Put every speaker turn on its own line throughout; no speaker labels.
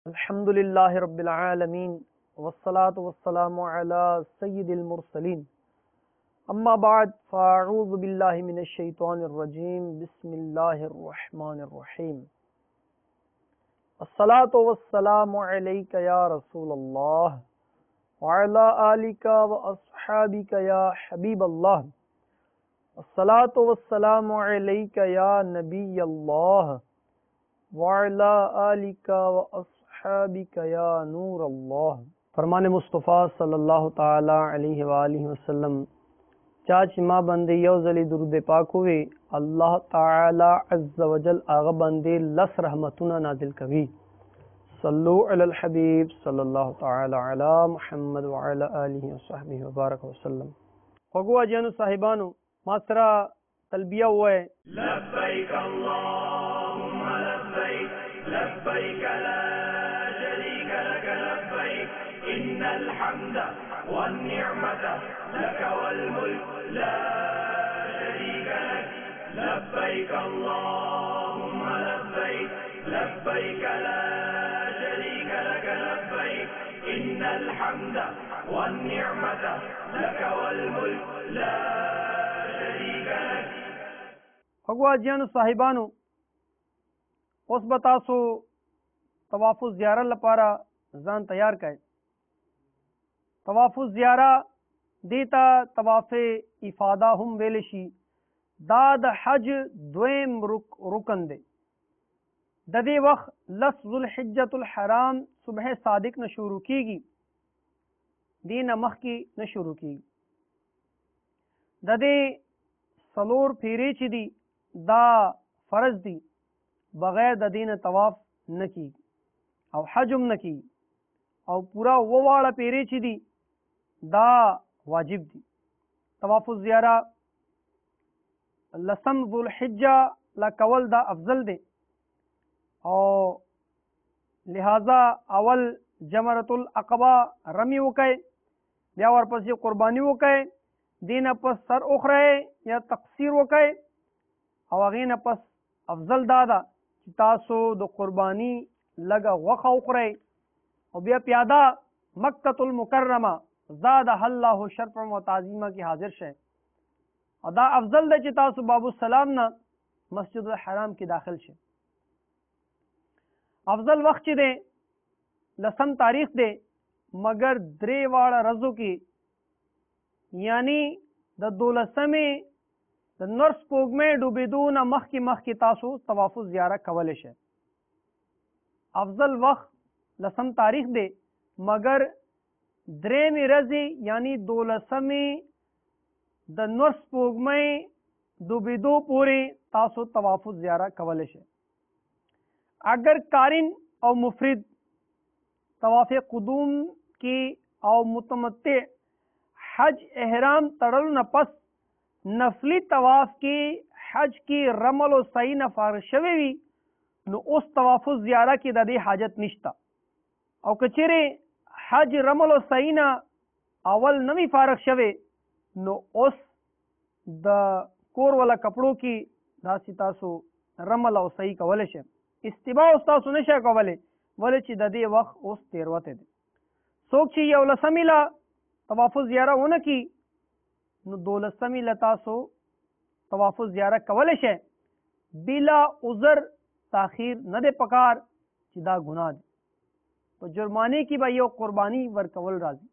अल्हम्दुलिल्लाहि रब्बिल आलमीन वस्सलातु वस्सलामु अला सय्यिदिल मुरसलीन अम्मा बाद फ़अऊज़ु बिल्लाहि मिनश शैतानिर रजीम बिस्मिल्लाहिर रहमानिर रहीम अस्सलातु वस्सलामु अलैका या रसूलल्लाह व अला आलिका व अस्हाबिका या हबीबल्लाह अस्सलातु वस्सलामु अलैका या नबियल्लाह व अला आलिका व अस्हाबिका या नूरल्लाह। फरमान मुस्तफ़ा सल्लल्लाहु ताला अलैहि वालिहि वसल्लम चाच माँ बंदे यौजली दुरूद पाक हुए अल्लाह ताला अज़्ज़ वजल आगा बंदे लस रहमतुना नाजिल कवी सल्लु अलल हबीब सल्लल्लाहु ताला अला मुहम्मद व अला आलिहि व सहबिहि व बारक वसल्लम। फगुआ जनु साहिबानु मासरा तलबिया हुआ है
लब्बैक अल्लाहुम्मा लब्बैक लब्बैक ला शरीक लक लब्बैक इन्नल हम्दा वन निअमता लक वल मुल्क ला शरीक लक लब्बैक अल्लाहुम्मा लब्बैक लब्बैक ला शरीक लक लब्बैक इन्नल हम्दा वन निअमता लक वल मुल्क ला शरीक लक।
फगुआ जनु साहिबानु उस बतासो तवाफु ज़ियारा लपारा जान तैयार करे। तवाफु ज़ियारा देता तवाफ़े इफादा हम वेलशी दाद हज द्वेम रुकन दे ददे वक्त लस ज़ुल हिज्जतुल हराम सुबह सादिक न शुरू कीगी दीन मख की न शुरू कीगी ददे सलोर फेरे चिदी दा फर्ज दी बगैर ददीन तवाफ न की और हजुम न की और पूरा वो वाला पेरे चिदी दा वाजिब दी। तवाफु ज़ियारा लसम ज़ुल हिज्जा ला कवल दा अफजल दे और लिहाजा अवल जमरतुल अक़बा रमी वक़े या और पस ये कुर्बानी वक़े दीन पस सर उखरे या तकसीर वक़े और अगीन पस अफजल दादा तासो दो कुर्बानी लगा वक़ा उखरे और बिया प्यादा मक्कतुल मुकर्रमा ज़ादा अल्लाहु शरफ़न व ताज़ीमा की हाजिर शे अदा अफजल दे तासो बाबू सलाम ना मस्जिदुल हराम की दाखिल शे अफजल वक्त दे लसम तारीख दे मगर द्रे वाला रजू की यानी द दोलसमे द नर्स पोग में डूबेदून मख की तासो तवाफु ज़ियारा कवलिश है। अफजल वक्त लसम तारीख दे मगर द्रे में रजी यानी दोलसमे द नर्स पोग में डूबेदो पूरे तासो तवाफु ज़ियारा कवलिश है। अगर कारिन और मुफरिद तवाफ़े कुदूम की और मुतमत्ते हज एहराम तड़ल न पस नफली तवाफ की हज की रमल और सही न फारशवी न उस तवाफु ज़ियारा की ददी हाजत निश्ता और कचरे हज रमल और सही न अवल नवी फारक शवे न उस द कोर वाला कपड़ों की दासितासो रमल और सही कवलिश है इस्तिबा उस्ता सुनेशा कवले वले ची ददी वक्त उस तेरवते दे सोक ची यौला समिला तवाफु ज़ियारा होना की न दोलसमी लतासो तवाफु ज़ियारा कवलिश है बिला उज़र ताखीर न दे पकार चिदा गुनाह दे तो जुर्माने की भाई कुर्बानी वर कवल राजी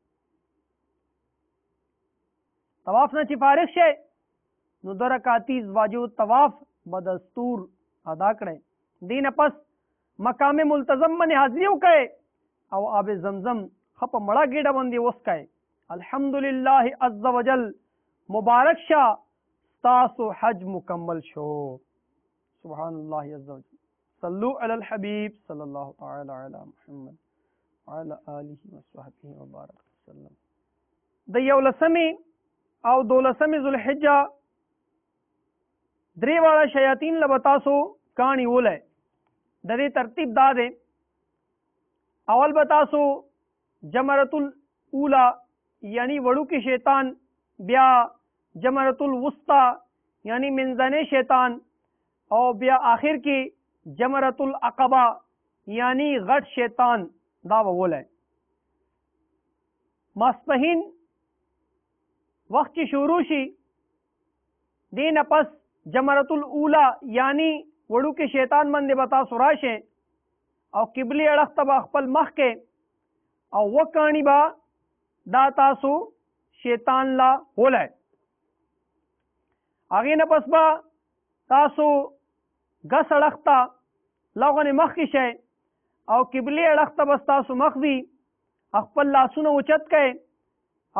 तवाफ न सिफारिश है न दरकाती वाजिब तवाफ बदस्तूर अदा करे दीन पस मकाम मुल्तज़म मन हाजिरियों कहे और आब जमजम खप मड़ा गेड़ा बंदी उसका अल्हम्दुलिल्लाह अज़्ज़ वजल मुबारक शाह तासो हज मुकम्मल शो सुभानअल्लाह अज़्ज़ वजल सल्लु अलल हबीब सल्लल्लाहु ताला अला मुहम्मद व अला आलिहि व सहबिहि व बारक वसल्लम। द यौलसमी और दोलसमी ज़ुल्हिज्जा द्रे वाला शयातीन लबतासो कहानी ओल है दरे तरतीब दादे अवल बतासो जमरतुल ऊला यानी वड़ू की शैतान ब्या जमरतुल वुस्ता यानी मिंजने शैतान और ब्या आखिर की जमरतुल अक़बा یعنی غټ شیطان دا وولای. ماسپهین وخت چې شروع شي دین پس جمرۃ الاولی یعنی وړو کې شیطان باندې بتا سراشه او قبله اړخ ته خپل مخ کې او وکانی با دا تاسو شیطان لا ولای. هغه نه پس با تاسو غس اړخ ته لغونه مخ کې شي او قبله اړخ ته بس تاسو مخ وی خپل لاسونه اوچت کړئ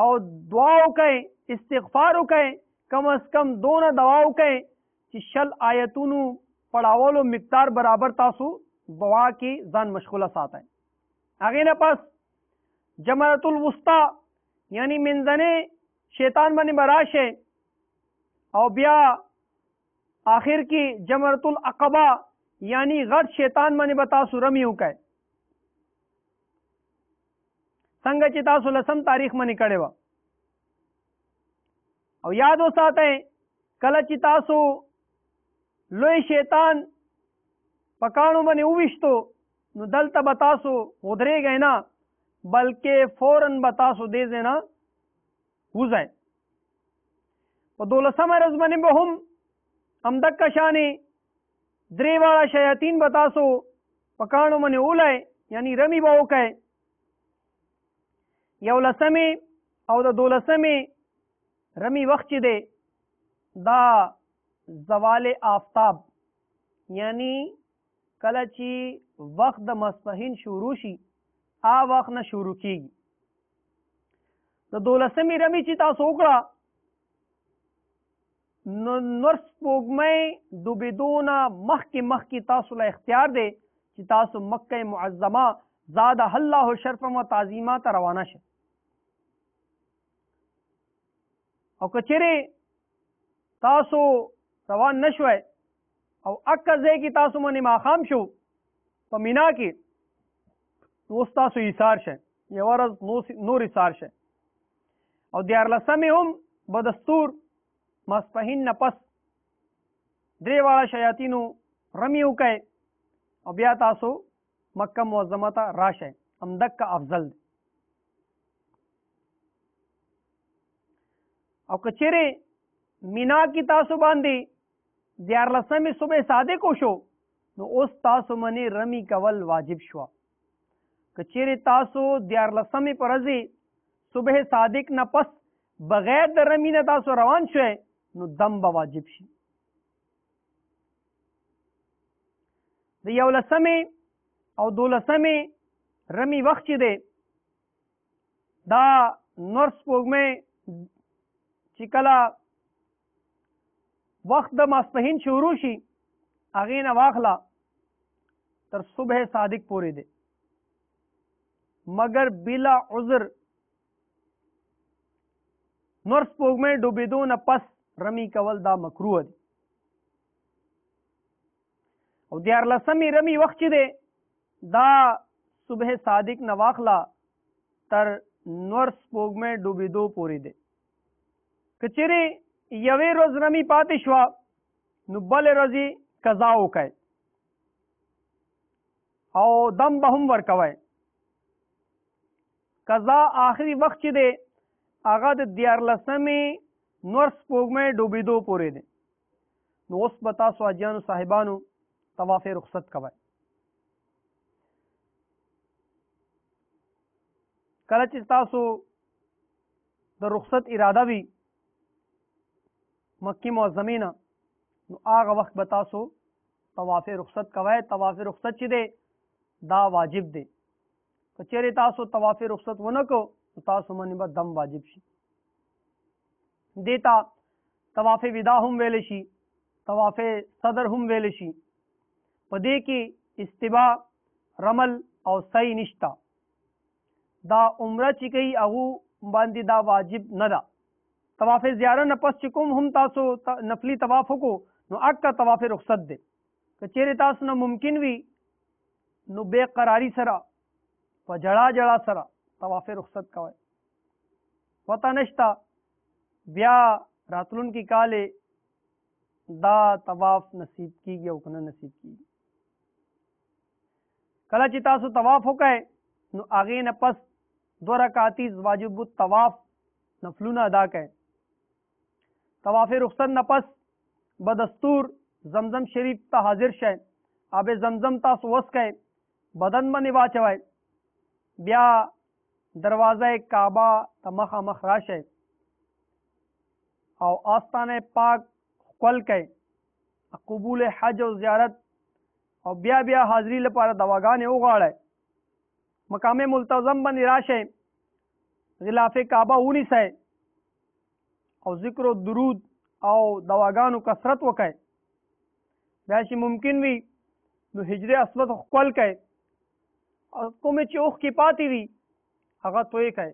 او دعا وکړئ، استغفار وکړئ، کم از کم دونه دعا وکړئ چې 60 آیتونو پڑھاولو مقدار برابر تاسو دعا کې ځان مشغوله ساتئ. هغه نه پس جمرۃ الوسطی یعنی منځنه شیطان باندې براشه او بیا آخر کې جمرۃ العقبہ یعنی غټ شیطان باندې بتا سورمی وکړئ څنګه چې تاسو لسم تاریخ باندې کړي و. او یاد وساتئ کله چې تاسو لوی شیطان پکانو باندې وویشتو نو دلته به تاسو ودرېږئ نه بلکې فوراً به تاسو دې ځای نه وځئ. په 12مه ورځ باندې به هم همدقه شانې درې واړه شیاطین به تاسو پکانو باندې ولئ یعنی رمی به وکئ. 11مې او د 12مې رمی وخت چې دی دا زوال آفتاب یعنی کله چې وخت د ماسپښین شروع شي وخت نه شروع کیږي. د 12مې رمی چې تاسو وکړه نو نور سپوږمۍ ډوبېدو نه مخکې تاسو له اختیار دی چې تاسو مکه معظمه زاده الله شرفا و تعظیما ته روانه شئ. او کچره تاسو روان نشوي او اکه ځای کې تاسو باندې ماښام شو په مینا کې نو تاسو ایثار شئ یو ورځ نور ایثار شئ. او 14مې هم بدستور ماسپښین نه پس درې واړه شیاطینو رمی وکئ او بیا تاسو مکه معظمه ته راشئ. همدقه افضل دی. او کچره مینا کی تاسو باندې 14مې صبح صادق شو نو اوس تاسو باندې رمی کول واجب شو. کچره تاسو 14مې پر ورځ صبح صادق نه پس بغیر د رمی نه تاسو روان شوئ نو دم به واجب شي. د 11مې او 12مې رمی وخت چې دی دا نور سپوږمۍ چې کله وخت د ماسپښین شروع شي هغې نه واخله تر صبح صادق پورې دی مگر بلا عذر نور سپوږمۍ ډوبېدو نه پس رمی کول دا مکروه دی. او 14مې رمی وخت چې دی دا صبح صادق نه واخله تر نور سپوږمۍ ډوبېدو پورې دی. کچره یوې ورځ رمی پاتې شوه نو بلې ورځې قضا وکئ او دم به هم ورکوئ. قضا آخري وخت چې دی هغه د 14مې نور سپوږمۍ ډوبېدو پورې دی. نو اوس به تاسو حاجیانو صاحبانو طواف رخصت کوئ. کله چې تاسو د رخصت اراده وي مکی معظمې نه نو هغه وخت به تاسو طواف رخصت کوئ. طواف رخصت چې دی دا واجب دی. که چیرې تاسو طواف رخصت ونه کو نو تاسو باندې به دم واجب شي. دیتا طواف ودا هم ویل شي طواف صدر هم ویل شي. په دې کې استباع رمل او سعی نشتا. دا عمره چې کوي هغه باندې دا واجب نه ده. طواف زیاره نه پس چې کوم هم تاسو نفلی طواف وکړو نو اکه طواف رخصت دی. که چیرې تاسو نه ممکن وي نو بے قراری سره په جړا سره طواف رخصت کوئ. پته نشته بیا راتلونکي کال دا طواف نصیب کیږي او کنه نصیب کیږي. कला چې تاسو طواف وکئ نو هغې نه پس 2 رکعاتي واجب الطواف نفلونه ادا کړئ. طواف رخصت نه پس بدستور زمزم شریف ته حاضر شئ، آب زمزم تاسو وڅښئ، بدن باندې واچوئ، بیا دروازه کعبه ته مخامخ راشئ او آستانه پاک ښکل کئ، قبول حج او زیارت او بیا حاضری لپاره دواګانې وغواړئ. مقام ملتزم باندې راشئ، غلاف کعبه ونیسئ او ذکر و درود او دواګانو کثرت وکئ. بیا چې ممکن وي نو حجر اسود ښکل کئ او کومې چې اوښکې پاتې وي هغه توی کئ.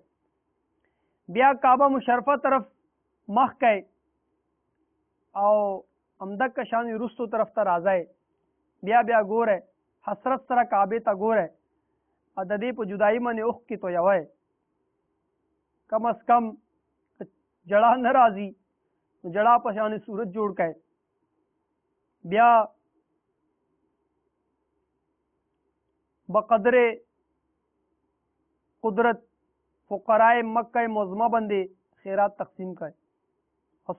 بیا کعبه مشرفه طرف مخ کئ او همدغه شان وروستو طرف ته راځئ. بیا ګورئ، حسرت سره کعبې ته ګورئ او د دې په جدایي باندې اوښکې تویوئ. کم از کم جړا نه راځي نو جړا په شان صورت جوړ کئ. بیا بقدر قدرت فقرای مکه معظمه باندې خیرات تقسیم کړئ.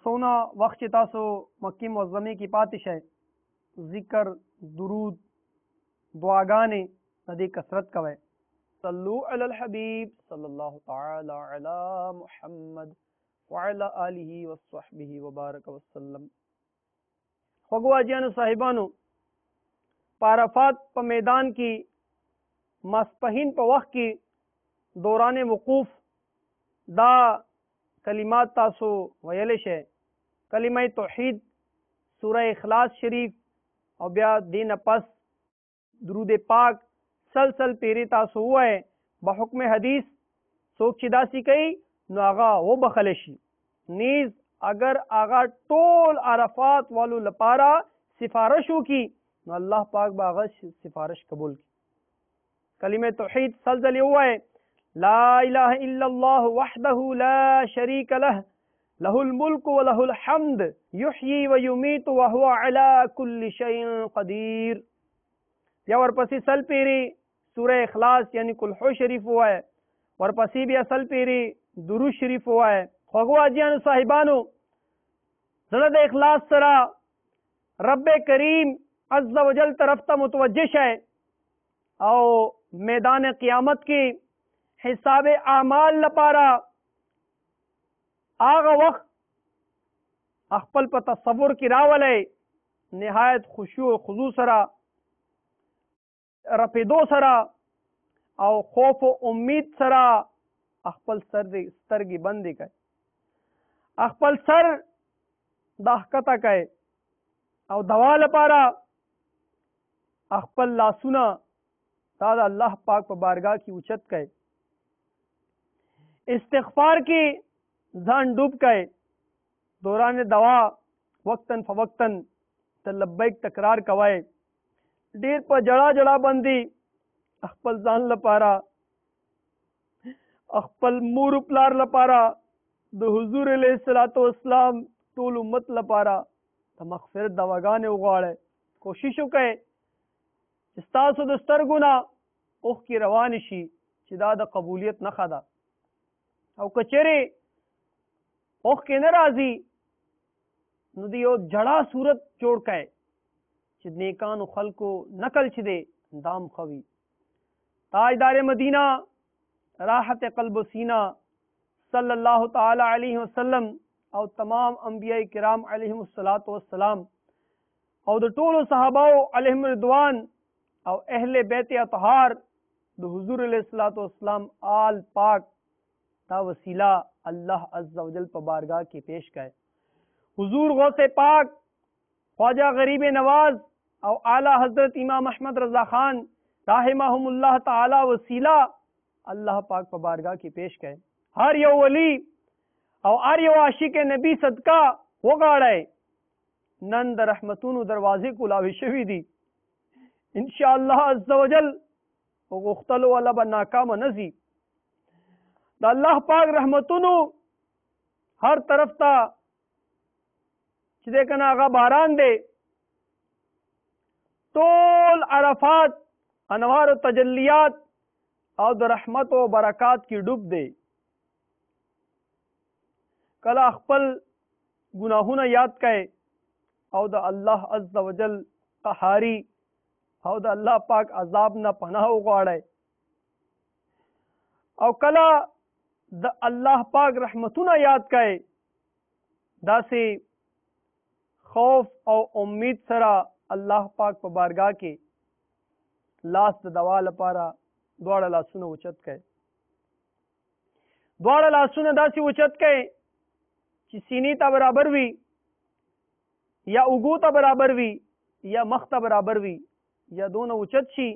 څونه وخت چې تاسو مکې معظمې کې پاتې شئ ذکر درود دعاګانې د دې کثرت کوئ. صلو علی الحبیب صلی الله تعالی علی محمد وعلى آله وصحبه وبارک وسلم. خوږو حاجیانو صاحبانو، په عرفات په میدان کې ماسپښین په وخت کې دوران وقوف دا کلمات تاسو ویلی شئ. کلمه توحید، سوره اخلاص شریف او بیا دین پس درود پاک سلسل پیری تاسو ووایئ. به حکم حدیث څوک چې داسې کوي نو هغه وبخلی شي. نیز اگر هغه ټول عرفات والو لپاره سفارش وکړي نو الله پاک به هغه سفارش قبول کړي. کلمه توحید سلسل ووایئ. لا اله الا الله وحده لا شريك له له الملك وله الحمد يحيي ويميت وهو على كل شيء قدير. یا ورپسې سل پیری سوره اخلاص یعنی کلحو شریف ووایئ. ورپسې بیا سل پیری درود شریف ووایئ. خوږو حاجیانو صاحبانو، زړه د اخلاص سره رب کریم عز وجل طرف ته متوجه شئ او میدان قیامت کې حساب اعمال لپاره هغه وخت خپل په تصور کې راولئ، نهایت خشوع و خضوع سره، رپیدو سره او خوف و امید سره خپل سترګې بندې کړئ، خپل سر دا ښکته کړئ او دوا لپاره خپل لاسونه دا د الله پاک په بارګاه کې اوچت کړئ. استغفار کې ځان ډوب کړئ. دوران دوا وقتاً فوقتاً ته لبیک تکرار کوئ. ډیر په جړا باندې خپل ځان لپاره، خپل مور پلار لپاره، د حضور علیه الصلاۃ والسلام ټول امت لپاره د مغفرت دواګانې وغواړئ. کوشش وکړئ چې ستاسو د سترګو نه اوښکې روانې شي چې دا د قبولیت نښه ده. او که چیرې اوښکې نه راځي نو د یو جړا صورت جوړ کړئ چې نیکانو خلکو نقل چې دی دام خوي. تاجدار مدینہ راحت قلب و سینہ صلی اللہ تعالی علیہ وسلم او تمام انبیاء کرام علیہم الصلاۃ والسلام او د ټولو صحاباو علیہم رضوان او اہل بیت اطهار د حضور علیہ الصلاۃ والسلام آل پاک دا وسیلہ اللہ عز وجل په بارگاہ کې پیش کړي. حضور غوث پاک خواجہ غریب نواز او اعلی حضرت امام احمد رضا خان رحمهم اللہ تعالی وسیلہ اللہ پاک په بارگاہ کې پیش کړي. هر یو ولی او هر یو عاشق نبی صدقہ وغواړئ. نن د رحمتونو دروازې کولاوي شوي دي. ان شاء الله عز وجل غختلو ولا به ناکامه نزي. د الله پاک رحمتونو هر طرف ته چې ده کنه هغه باران دی. ټول عرفات अनवार और तजल्लियात और द रहमत और बरकात की डूब दे। कला खपल गुनाहुना याद कहे और द अल्लाह अज़्ज़ वजल कहारी और द अल्लाह पाक अजाब न पनाह उगाड़े और कला द अल्लाह पाक रहमतुना याद कहे दासे खौफ और उम्मीद सरा अल्लाह पाक पर बारगाह के लास द दवा लपारा द्वाड़ा लासुना उचत कहे द्वाड़ा लासुना दासी उचत कहे कि सीनी ता बराबर भी या उगू ता बराबर भी या मख्ता बराबर भी या दोनों उचत शी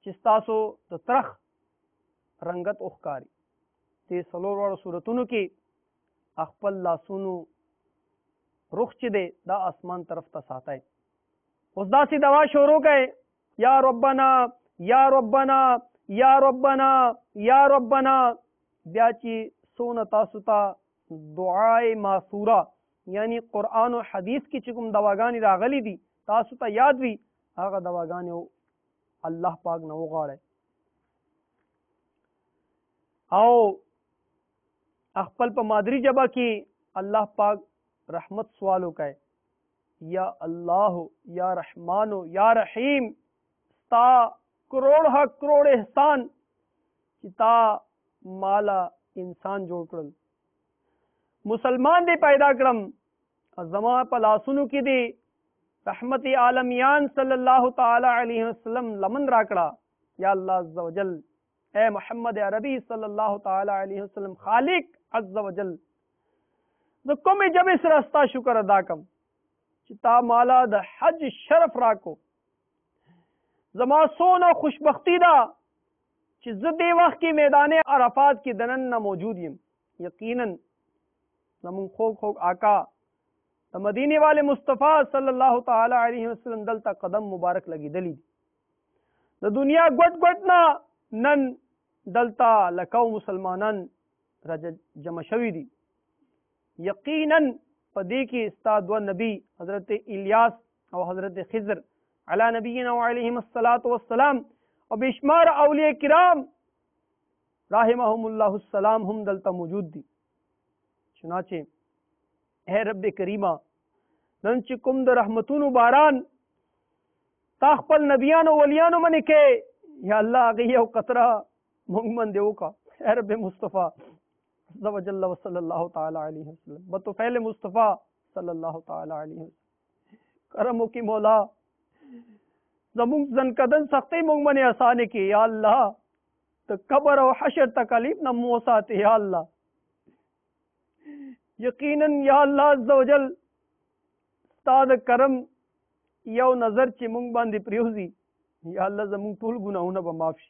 चिस्तासो तो तरख रंगत उखकारी ते सलोर वाला सूरतुनु की अखपल लासुनु रुख चिदे दा आसमान तरफ तसाता है उस दासी दवा शोरों कहे या रब्बना या रब्बना या रब्बना या रब्बना ब्याची सोन तासुता दुआए मासूरा यानी कुरान और हदीस की चिकुम दवागानी रागली दी तासुता याद भी आगा दवागानी अल्लाह पाक न उगाड़े आओ अखपल पर मादरी जबा की अल्लाह पाक रहमत सवालों का है या अल्लाह या रहमानो या रहीम ता करोड़ एहसान ता माला इंसान जोड़ कर मुसलमान दे पैदा करम जमा पलासुनु की दे रहमत आलमियान सल्लल्लाहु ताला अलैहि वसल्लम लमन राकड़ा या अल्लाह अज़्ज़ वजल ए मोहम्मद अरबी सल्लल्लाहु ताला अलैहि वसल्लम खालिक अज़्ज़ वजल नुको में जब इस रास्ता शुक्र अदा कम चिता माला द हज शरफ राको जमा सोना खुशबख्ती दा चिज्जत वक्त की मैदान अरफात की दनन न मौजूद यकीनन नमुन खोक खोक आका द मदीने वाले मुस्तफ़ा सल्लल्लाहु ताला अलैहि वसल्लम दलता कदम मुबारक लगी दली द दुनिया गोट गोट ना नन दलता लकाउ मुसलमानन रज जमशवी दी यकीनन पदी की इस्ताद व नबी हजरत इलियास और हजरत खिज़र अला नबीना व अलैहिमुस्सलातु वस्सलाम और बेशुमार औलिया किराम राहिमहुमुल्लाहु सलाम हम दलता मौजूद दी चुनाचे है रब करीमा नंच कुमद रहमतुन बारान ताखपल नबियान वलियान मन के या अल्लाह गया कतरा मुंगमन देव का है रब मुस्तफ़ा ज़वजल्ल व सल्लल्लाहु ताला अलैहि वसल्लम बतौफैल मुस्तफ़ा सल्लल्लाहु ताला अलैहि वसल्लम करमो की मौला जमुंग जनकदन सख्ती मुंगमन आसानी की या अल्लाह तो कब्र और हशर तकलीफ न मोसाते या अल्लाह यकीनन या अल्लाह अज़्ज़ वजल ताद करम यौ नजर ची मुंग बांधी प्रियोजी या अल्लाह जमुंग तुल गुनाहुना बमाफी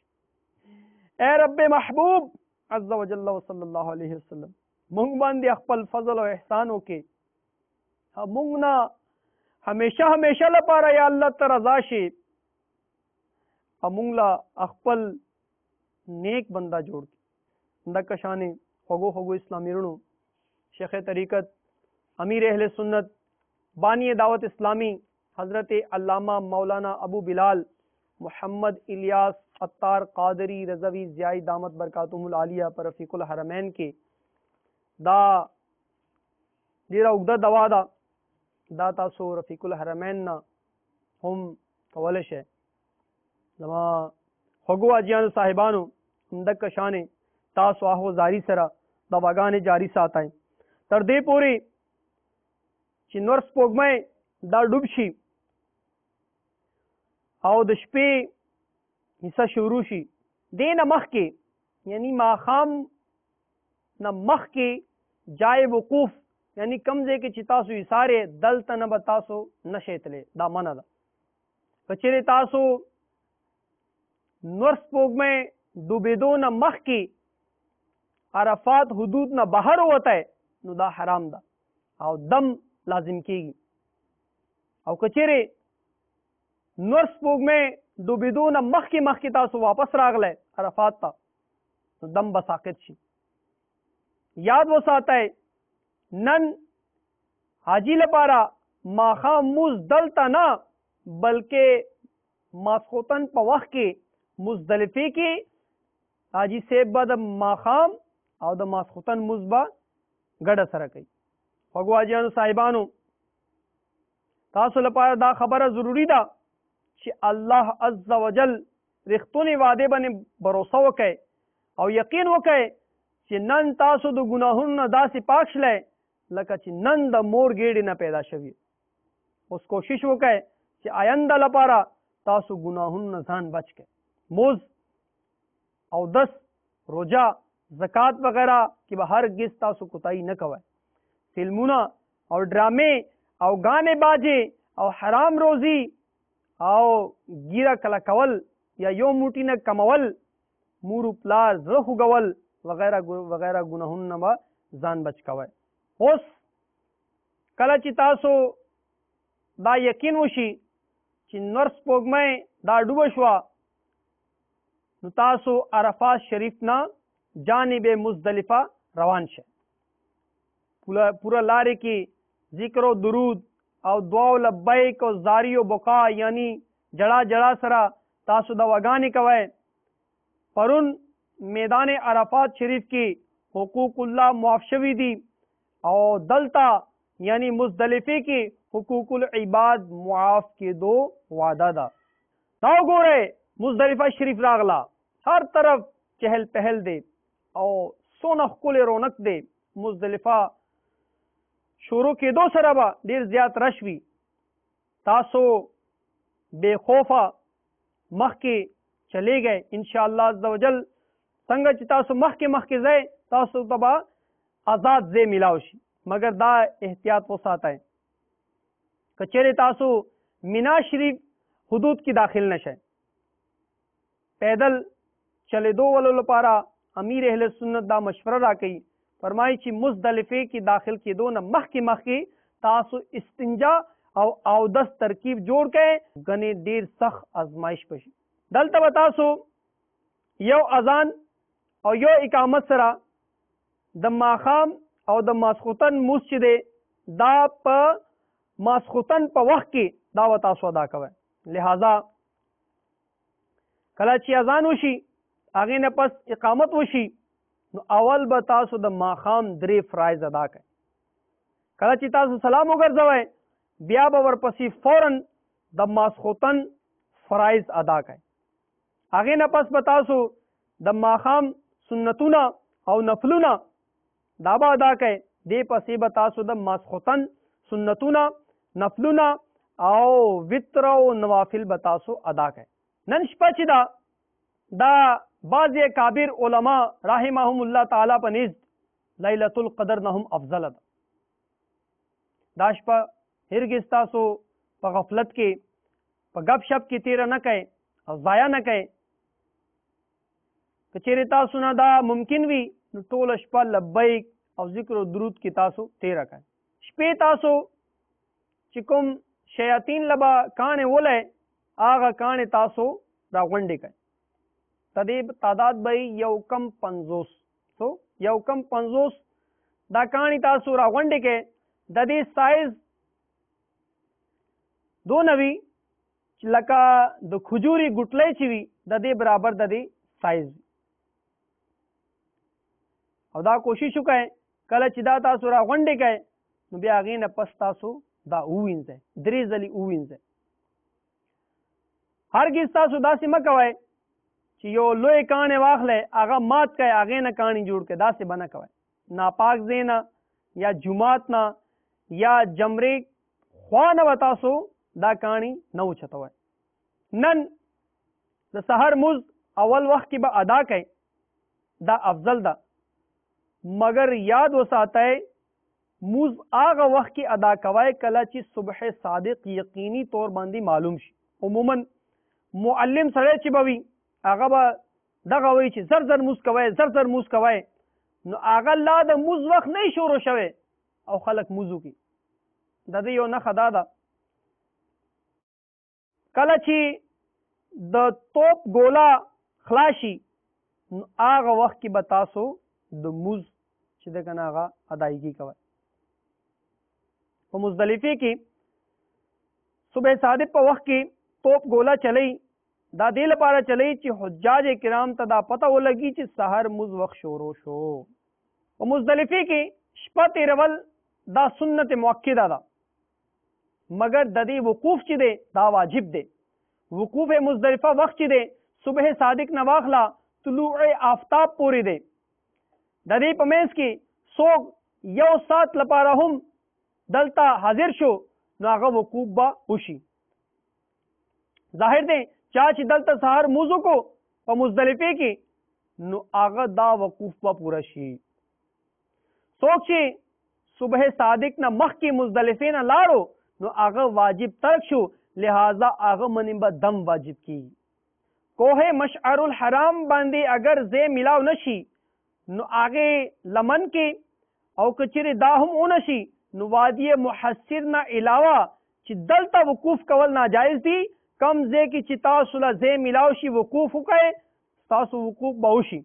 ए रब्बे महबूब अज़्ज़ वजल्ल व सल्लल्लाहु अलैहि वसल्लम मुंग बांधी अखपल फजल और एहसानों के हम मुंग ना हमेशा हमेशा लपारा या अल्लाह तरजाशे अमुंगला अखपल नेक बंदा जोड़ के नकशाने होगो होगो इस्लामी रणु शेख तरीक़त अमीर अहले सुन्नत बानी दावत इस्लामी हज़रत अल्लामा मौलाना अबू बिलाल मोहम्मद इलियास अत्तार कादरी रज़वी ज़ियाई दामत बरकातुहुल आलिया पर रफ़ीकुल हरमैन के दा दीरा उगदा दवादा दा तासो रफ़ीकुल हरमैन ना हम कवलश है जमा होगो अजियान साहिबानो हमदक कशाने तासो आहो जारी सरा दवागाने जारी साताएं तरदे पूरी चिन्वर स्पोगमय दा डुबशी आओ दशपे हिस्सा शुरूशी दे न मख के यानी माखाम न मख के जाए वकूफ यानी कमजे के चितासु इसारे दल तन बतासो न शेतले दा मना दा कचरे तासो नर्स पोग में डुबेदो न मख की अरफात हुदूद न बाहर होता है नुदा हराम दा आओ दम लाजिम कीगी और कचरे नर्स पोग में डुबेदो न मख की तासो वापस रागले अरफात ता तो दम बसाकित शी याद वो साता है नन हाजी लपारा माखा मुज दलता ना बल्कि ماسخوتن په وخت کې مزدلفه کې حاجی صاحب به د ماښام او د ماسخوتن مونځ به ګډه سره کوي. خوږو حاجیانو صاحبانو، تاسو لپاره دا خبره ضروری ده چې الله عز وجل رښتونې وعده باندې باور وکړئ او یقین وکړئ چې نن تاسو د ګناهونو نه داسې پاک شلی لکه چې نن د مور ګېډې نه پیدا شوي. اوس کوشش وکړئ چې آینده لپاره تاسو ګناهونو نه ځان بچ کړئ. موز او دس روجا زکات وغیرہ کې به هرگز تاسو کوتاهي نه کوئ. فلمونه او ډرامې او غانې باجې او حرام روزي او ګیره کله کول یا یو موټی نه کمول، مور پلار زړه خوږول وغیرہ وغیرہ ګناهونو نه به ځان بچ کوئ. اوس کله چې تاسو دا یقین وشي چې نور سپوږمۍ دا ډوبه شوه، نو تاسو عرفات شریف نه جانب مزدلفه روان شئ. پورا لارې کې ذکر و درود او دعا و لبیک او زاری و بقا یعنی جڑا جڑا سره تاسو د وګانې کوئ. پرون میدان عرفات شریف کې حقوق الله معاف شوي دي او دلتا یعنی مزدلفه کې حقوق العباد معاف کېدو وعده ده. دا وګورئ مزدلفه شریف راغله، هر طرف چهل پهل دی او څونه ښکلی رونق دی. مزدلفه شروع کېدو سره به ډېر زیات رش وي. تاسو بے خوفه مخکې چلیږئ انشاءالله عز وجل. څنګه چې تاسو مخکې ځئ تاسو ته به آزاد ځای میلاو شي، مګر دا احتیاط وساتئ که چیرې تاسو مینا شریف حدود کې داخل نشئ. پیدل چلیدو ولو لپاره امیر اهل سنت دا مشوره راکوي، فرمایي چې مزدلفه کې داخل کېدو نه مخکې تاسو استنجا او اودس ترکیب جوړ کړئ، ګنې ډېر سخت ازمایش بشي. دلته به تاسو یو اذان او یو اقامت سره د ماښام او د ماسخوتن مونځ چې دی دا په ماسخوتن په وخت کې دا به تاسو ادا کوئ. لہذا کله چې اذان وشي هغې نه پس اقامت وشي نو اول به تاسو د ماښام 3 فرایض ادا کړئ. کله چې تاسو سلام وګرځوئ بیا به ورپسې فوراً د ماسخوتن فرایض ادا کړئ. هغې نه پس به تاسو د ماښام سنتونه او نفلونه دا به ادا کړئ. دې پسې به تاسو د ماسخوتن سنتونه نفلونه او وتر او نوافل به تاسو ادا کړئ. نن شپه چې دا بعض کابر علما رحمهم الله تعالی په نزد لیلۃ القدر نه هم افضل ده. دا شپه هرگز تاسو په غفلت کې په غب شپ کې تیر نه کړئ او ضایع نه کړئ. که چیرې تاسو نه دا ممکن وي نو ټوله شپه لبیک او ذکر و درود کې تاسو تیره کړئ. شپې تاسو چې کوم شیاطین لبا کاڼې ولی هغه کاڼې تاسو راغونډې کړئ. د دې تعداد به یو کم 50 دا کاڼې تاسو راغونډې کړئ. د دې سایز دونه وي لکه د کھجوري ګوټلی چې وي د دې برابر د دې سایز. او دا کوشش وکړئ کله چې دا تاسو راغونډې کړئ نو بیا هغې نه پس تاسو دا ووینځئ، 3 ځلې ووینځئ. هرګز تاسو داسې مه کوئ چې یو لوی کاڼې واخلئ هغه مات کړئ هغې نه کاڼې جوړ کړئ. داسې به نه کوئ. ناپاک ځای نه یا جومات نه یا جمرې خوا نه به تاسو دا کاڼي نه اوچتوئ. نن د سحر مونځ اول وخت کې به ادا کړئ، دا افضل ده. مگر یاد وساتئ مونځ هغه وخت کې ادا کوئ کله چې صبح صادق یقیني طور باندې معلوم شي. عموما معلم سړی چې به وي هغه به دغه وایي چې زر زر مونځ کوئ مونځ کوئ، نو هغه لا د مونځ وخت نه شروع شوی او خلک مونځ وکړي. د دې یو نښه دا ده کله چې د توپ ګوله خلاصي نو هغه وخت کې به تاسو د مونځ چې ده که نه هغه ادایګي کوئ. په مزدلفه کې صبح صادق په وخت کې توپ ګوله چلی दा दे लपारा चले ची हुज्जाज किराम तदा पता वो लगी ची सहर मुज वक्त शोरो शो और मुजदलिफे की शपा तेरवल दा सुन्नत मुअक्किदा दा मगर ददी वकूफ ची दे दा वाजिब दे वकूफ मुजदलिफा वक्त ची दे सुबह सादिक नवाखला तुलूए आफ्ताब पूरी दे ददी पमेंस की सोग यो सात लपारा हम दलता हाजिर शो नागा वकूफ बा उशी जाहिर दे चाची दलता सहर मुजो को व मुजदलिफे की नु आगा दा वकूफ बा पूरा शी सोची सुबह सादिक न मख की मुजदलिफे न लाड़ो नु आगा वाजिब तर्क शो लिहाजा आगा मनिबा दम वाजिब की कोहे मशअरुल हराम बांधे अगर जे मिलाव नशी नु आगे लमन के औ कचरे दाहम ओनशी नु वादिय मुहस्सिर न इलावा ची दलता वकूफ कवल नाजायज दी कम जे की चितासुला जे मिलावशी वकूफ उकाए तासु वकूफ बहुशी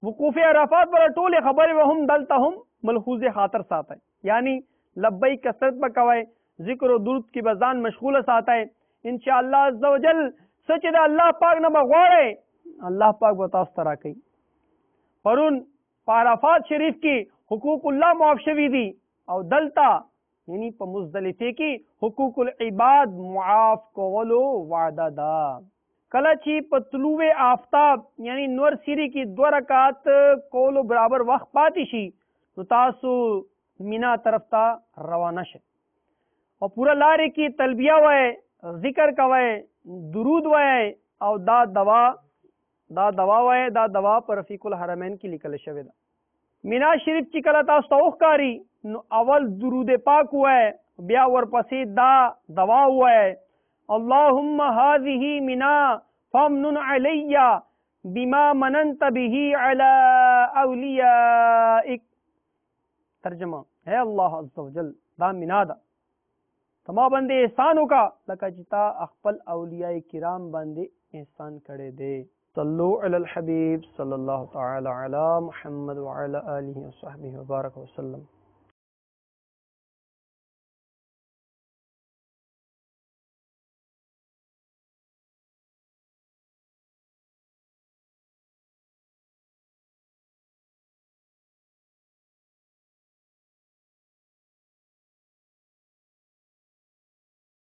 वकूफ अराफात पर टोले खबर वहम दलता हम मलहूज खातर साथ है यानी लब्बई कसरत बकवाए जिक्र दुरूद की बजान मशगूल साथ है इंशाअल्लाह अज़्ज़ा वजल सचदा अल्लाह पाक न बगवाड़े अल्लाह पाक बतास तरह कई परुन पाराफात शरीफ की हुकूकुल्लाह मुआफ़शवी दी और दलता यानी प मुजदलिफे की हुकूकुल इबाद मुआफ कोलो वादा दा कलची पतलुवे आफ्ताब यानी नवर सीरी की 2 रकात कोलो बराबर वक्त पातीशी तासु मीना तरफता रवाना शे और पूरा लारे की तलबिया वय जिक्र कवय दुरूद वय और दा दवा वय दा दवा पर रफीकुल हरमैन की लिखल शवेदा मीना शरीफ की कला तास्तौकारी अवल दुरूद पाक हुआ है ब्या वर पसी दा दवा हुआ है अल्लाहुम्मा हाज़िही मिना फमनुन अलैया बिमा मनंत बिही अला औलियाइक तर्जमा है अल्लाह अज़्ज़ा वजल दा मिना दा तमा बंदे एहसानों का लका जिता अखपल औलिया किराम बंदे एहसान करे दे सल्लु अलल हबीब सल्लल्लाहु तआला अला मुहम्मद व अला आलिहि व सहबिहि व बारक वसल्लम।